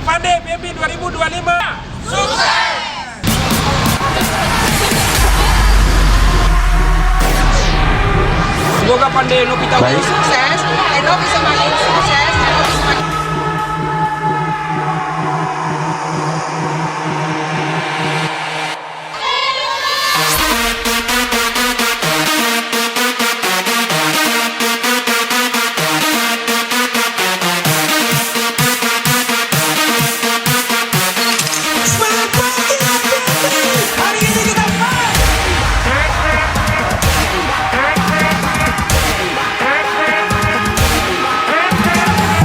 Funday PTENNOVI 2025. Sukses! Semoga Funday ENNOVI tahun ini sukses, ENNOVI semakin sukses, ENNOVI semakin...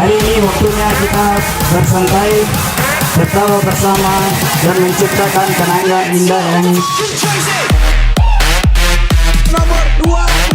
Hari ini waktunya kita bersantai, tertawa bersama dan menciptakan kenangan indah yang Nomor 227.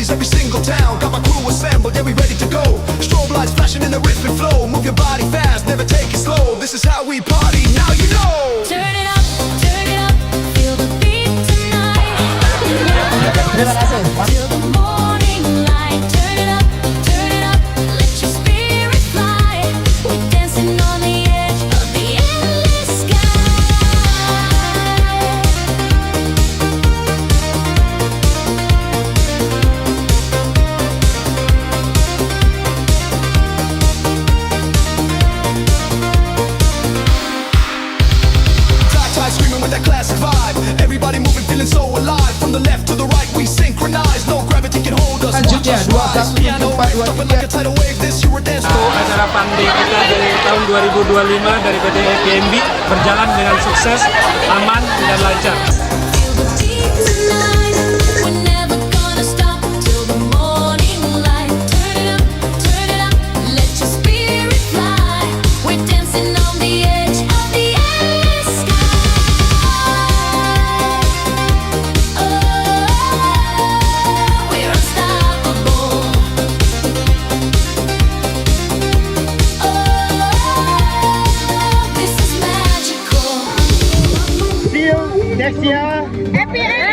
Every single town, got my crew assembled, yeah, we ready to go. Strobe lights flashing in the rhythmic flow. Move your body fast, never take it slow. This is how we party, now you know. Turn it up, feel the beat tonight. Till the morning light. Turn it up, let your spirit fly. We're dancing on the edge of the endless sky. Screaming with that classic vibe. Everybody moving, feeling so alive. From the left to the right, we synchronize. No gravity can hold us. Watch us rise. Piano wave, jumping like a tidal wave. This you were dancing. Acara Funday kita dari tahun 2025 dari PT PTENNOVI berjalan dengan sukses, aman dan lancar. Feel the beat tonight. We're never gonna stop till the morning light. Turn it up, let your spirit fly. We're dancing on the edge of the endless sky. We're unstoppable. This is magical. See you next year. Happy